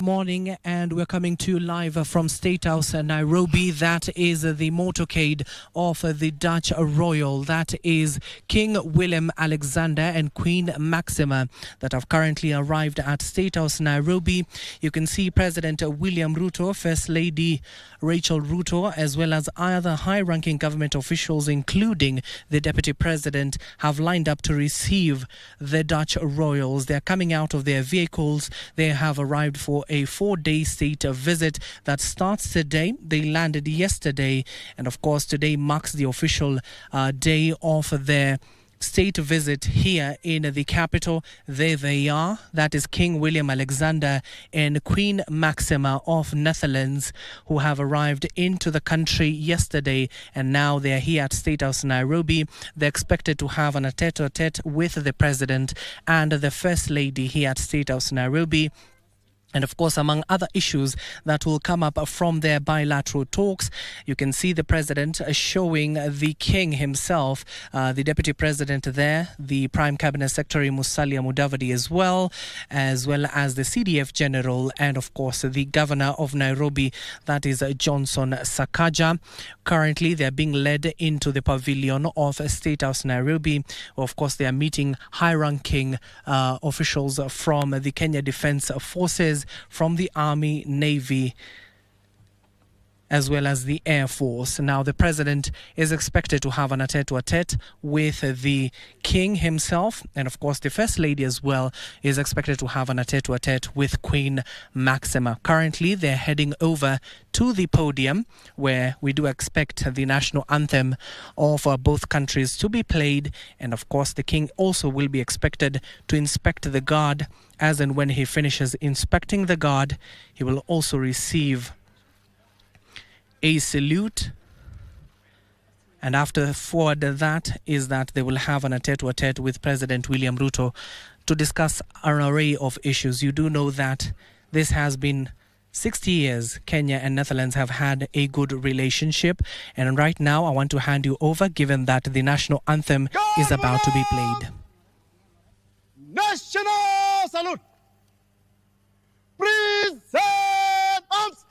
Morning, and we're coming to you live from State House Nairobi. That is the motorcade of the Dutch royal. That is King Willem-Alexander and Queen Maxima that have currently arrived at State House Nairobi. You can see President William Ruto, First Lady Rachel Ruto, as well as other high-ranking government officials, including the Deputy President, have lined up to receive the Dutch royals. They're coming out of their vehicles. They have arrived for a 4-day state visit that starts today. They landed yesterday, and of course today marks the official day of their state visit here in the capital. There they are. That is King Willem-Alexander and Queen Maxima of Netherlands, who have arrived into the country yesterday, and now they are here at State House Nairobi. They're expected to have an tete-a-tete with the President and the First Lady here at State House Nairobi. And of course, among other issues that will come up from their bilateral talks, you can see the President showing the King himself, the Deputy President there, the Prime Cabinet Secretary Musalia Mudavadi as well as the CDF General, and of course the Governor of Nairobi, that is Johnson Sakaja. Currently, they are being led into the pavilion of State House Nairobi. Of course, they are meeting high-ranking officials from the Kenya Defence Forces, from the Army, Navy, as well as the Air Force. Now, the President is expected to have an tete-a-tete with the King himself, and of course the First Lady as well is expected to have an tete-a-tete with Queen Maxima. Currently, they're heading over to the podium, where we do expect the national anthem of both countries to be played, and of course the King also will be expected to inspect the guard, as and when he finishes inspecting the guard, he will also receive a salute, and after forward that is that they will have an tete-a-tete with President William Ruto to discuss an array of issues. You do know that this has been 60 years Kenya and Netherlands have had a good relationship, and right now I want to hand you over, given that the national anthem is about to be played. National salute! Present arms!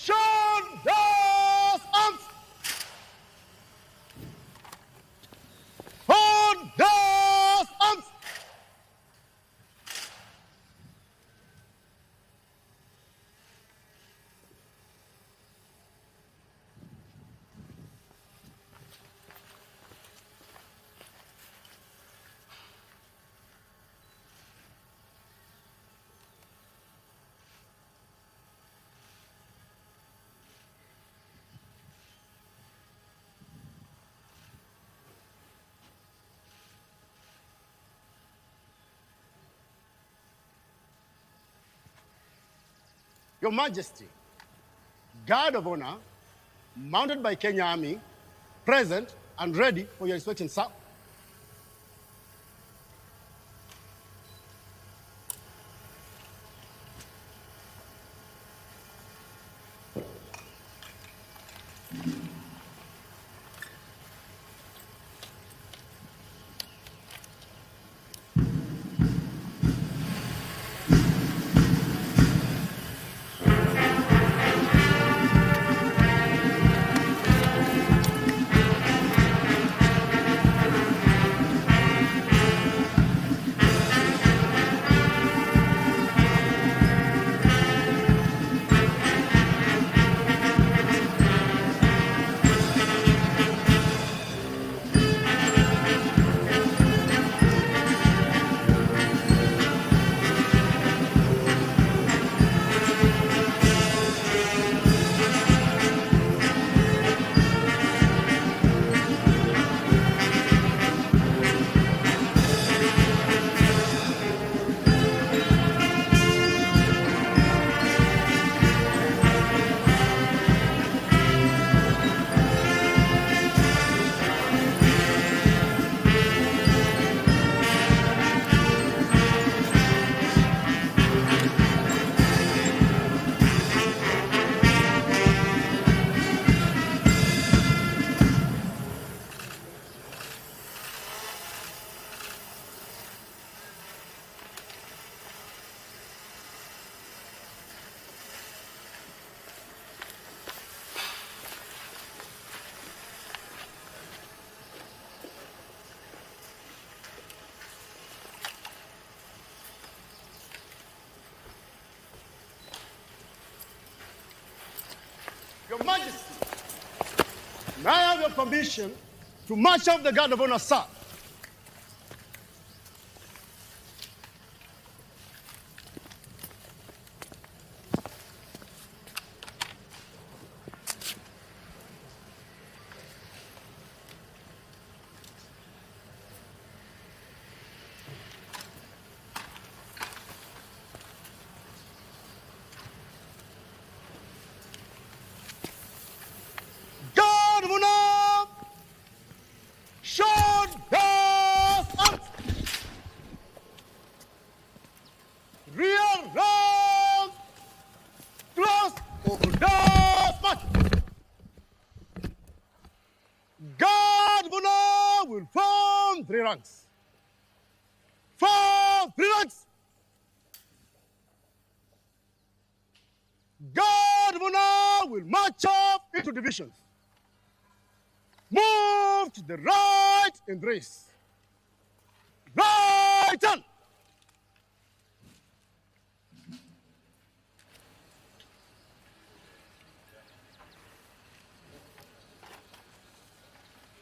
Shoulders, arms. Shoulders, arms. Your Majesty, Guard of Honor, mounted by Kenya Army, present and ready for your inspection, sir. Your Majesty, may I have your permission to march off the Guard of Honor, sir? Guard of Honor, shoulders up. Rear round, close, shoulders march. Guard of Honor will form 3 ranks. Form 3 ranks. Guard of Honor will march off into divisions. Move to the right in race. Right turn.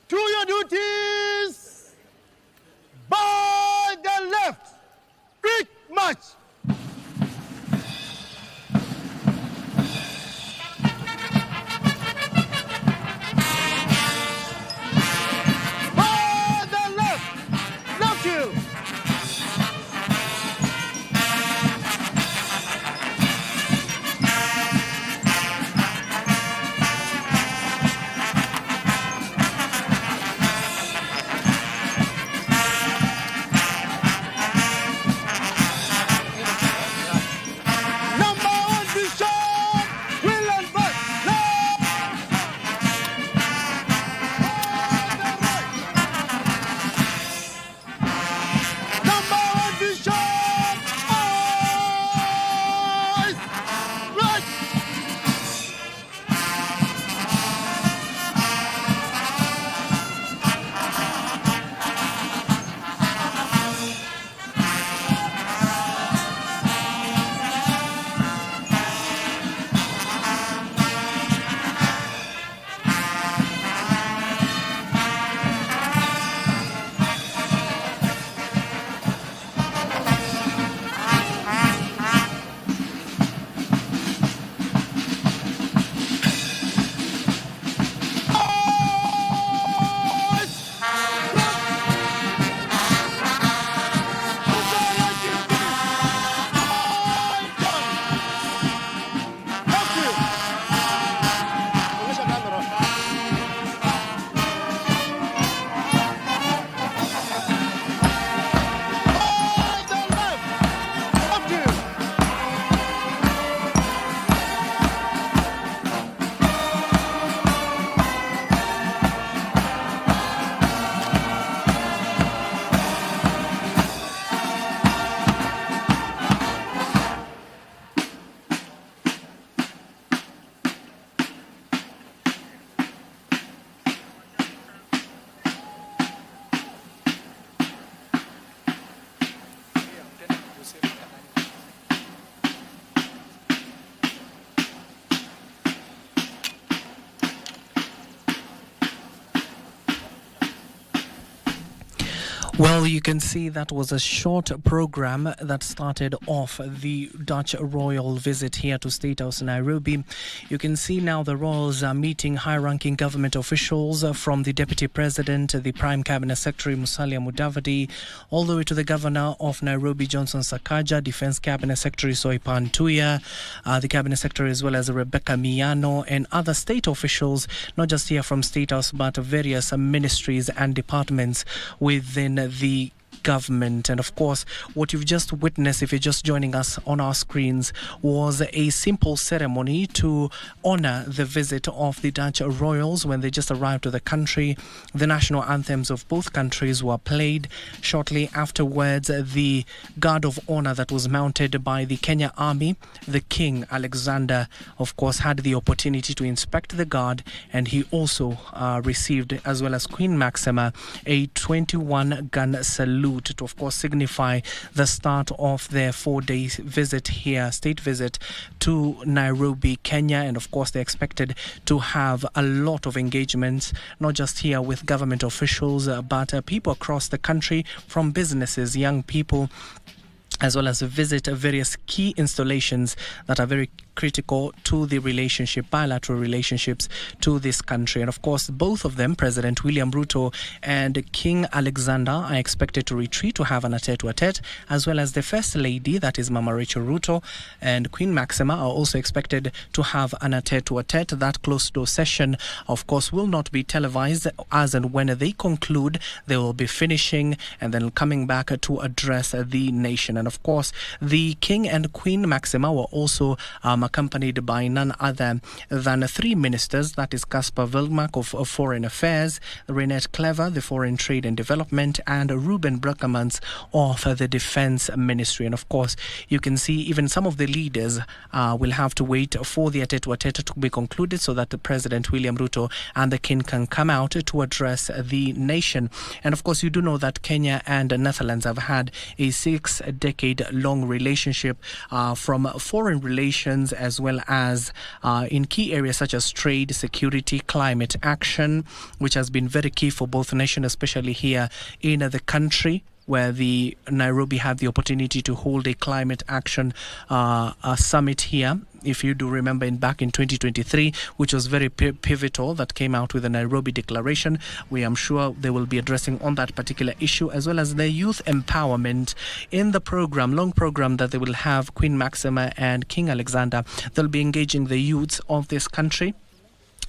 To your duties. By the left. Quick march. By the left. Left heel. Well, you can see that was a short program that started off the Dutch royal visit here to State House Nairobi. You can see now the royals are meeting high-ranking government officials from the Deputy President, the Prime Cabinet Secretary Musalia Mudavadi, all the way to the Governor of Nairobi, Johnson Sakaja, Defense Cabinet Secretary Soipan Tuya, the Cabinet Secretary as well as Rebecca Miano, and other state officials, not just here from State House, but various ministries and departments within the government. And of course, what you've just witnessed, if you're just joining us on our screens, was a simple ceremony to honor the visit of the Dutch royals when they just arrived to the country. The national anthems of both countries were played. Shortly afterwards, the guard of honor that was mounted by the Kenya Army, the King Alexander, of course, had the opportunity to inspect the guard, and he also received, as well as Queen Maxima, a 21-gun salute to, of course, signify the start of their 4-day visit here, state visit to Nairobi, Kenya. And of course, they're expected to have a lot of engagements, not just here with government officials, but people across the country, from businesses, young people, as well as visit various key installations that are very critical to the relationship, bilateral relationships to this country. And of course, both of them, President William Ruto and King Alexander, are expected to retreat to have an tete-a-tete, as well as the First Lady, that is Mama Rachel Ruto, and Queen Maxima are also expected to have an tete-a-tete. That closed-door session, of course, will not be televised. As and when they conclude, they will be finishing and then coming back to address the nation. And of course, the King and Queen Maxima were also accompanied by none other than 3 ministers, that is Caspar Wilmark of Foreign Affairs, Renette Clever, the Foreign Trade and Development, and Ruben Brackermans of the Defense Ministry. And of course, you can see even some of the leaders will have to wait for the tete-a-tete to be concluded so that the President William Ruto and the King can come out to address the nation. And of course, you do know that Kenya and the Netherlands have had a 6-decade-long relationship from foreign relations, as well as in key areas such as trade, security, climate action, which has been very key for both nations, especially here in the country, where the Nairobi had the opportunity to hold a climate action summit here. If you do remember, back in 2023, which was very pivotal, that came out with the Nairobi Declaration. I'm sure they will be addressing on that particular issue, as well as the youth empowerment in the program, long program that they will have. Queen Maxima and King Alexander, they'll be engaging the youths of this country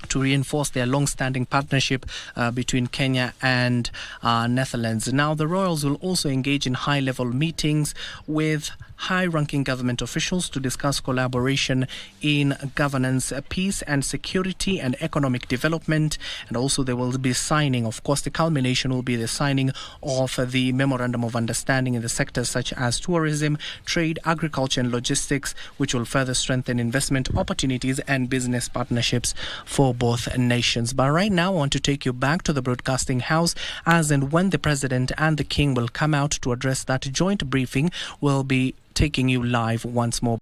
to reinforce their long-standing partnership between Kenya and Netherlands. Now, the royals will also engage in high-level meetings with high-ranking government officials to discuss collaboration in governance, peace and security, and economic development. And also they will be signing, of course, the culmination will be the signing of the Memorandum of Understanding in the sectors such as tourism, trade, agriculture and logistics, which will further strengthen investment opportunities and business partnerships for both nations. But right now, I want to take you back to the broadcasting house, as and when the President and the King will come out to address that joint briefing, we'll be taking you live once more.